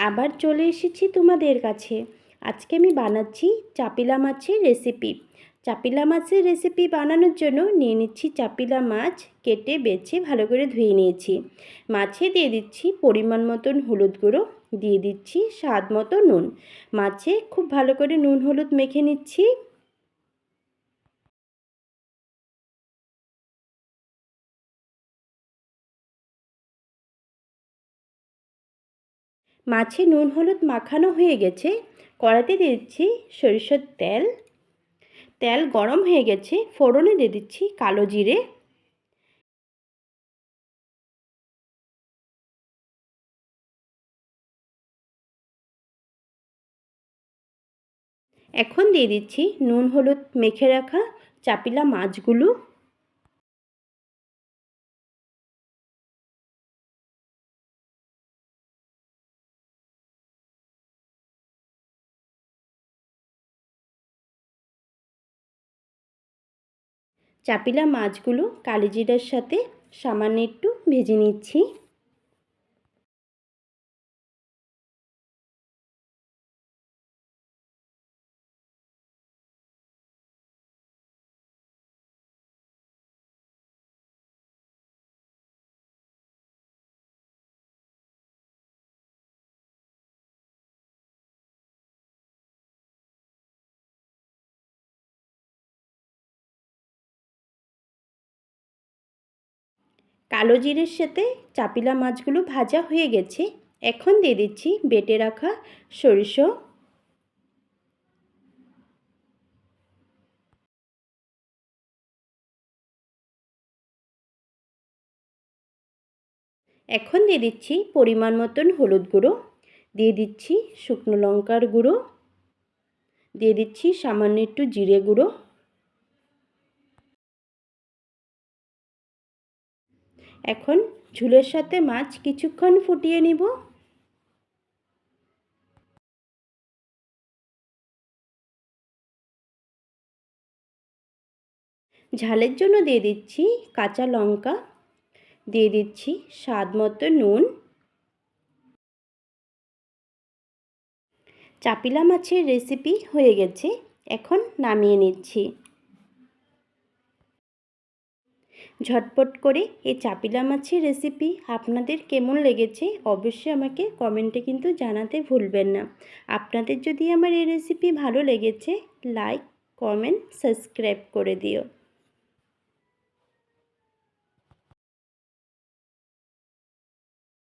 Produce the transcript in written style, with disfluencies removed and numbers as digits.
আবার চলে এসেছি তোমাদের কাছে। আজকে আমি বানাচ্ছি চাপিলা মাছের রেসিপি। চাপিলা মাছের রেসিপি বানানোর জন্য নিয়ে নিচ্ছি চাপিলা মাছ, কেটে বেছে ভালো করে ধুয়ে নিয়েছি। মাছে দিয়ে দিচ্ছি পরিমাণ মতন হলুদ গুঁড়ো, দিয়ে দিচ্ছি স্বাদ মতো নুন। মাছে খুব ভালো করে নুন হলুদ মেখে নিচ্ছি। মাছে নুন হলুদ মাখানো হয়ে গেছে। কড়াইতে দিয়ে দিচ্ছি সরিষার তেল। তেল গরম হয়ে গেছে, ফোড়নে দিয়ে দিচ্ছি কালো জিরে। এখন দিয়ে দিচ্ছি নুন হলুদ মেখে রাখা চাপিলা মাছগুলো। চাপিলা মাছগুলো কালিজিরার সাথে সামান্য একটু ভেজে নিচ্ছি। কালো জিরের সাথে চাপিলা মাছগুলো ভাজা হয়ে গেছে। এখন দিয়ে দিচ্ছি বেটে রাখা সরিষা। এখন দিয়ে দিচ্ছি পরিমাণ মতন হলুদ গুঁড়ো, দিয়ে দিচ্ছি শুকনো লঙ্কার গুঁড়ো, দিয়ে দিচ্ছি সামান্য একটু জিরে গুঁড়ো। এখন ঝোলের সাথে মাছ কিছুক্ষণ ফুটিয়ে নিব। ঝালের জন্য দিয়ে দিচ্ছি কাঁচা লঙ্কা, দিয়ে দিচ্ছি স্বাদ মতো নুন। চাপিলা মাছের রেসিপি হয়ে গেছে, এখন নামিয়ে নিচ্ছি। ঝটপট করে এই চাপিলা মাছের রেসিপি আপনাদের কেমন লেগেছে অবশ্যই আমাকে কমেন্টে কিন্তু জানাতে ভুলবেন না। আপনাদের যদি আমার এই রেসিপি ভালো লেগেছে লাইক, কমেন্ট, সাবস্ক্রাইব করে দিও।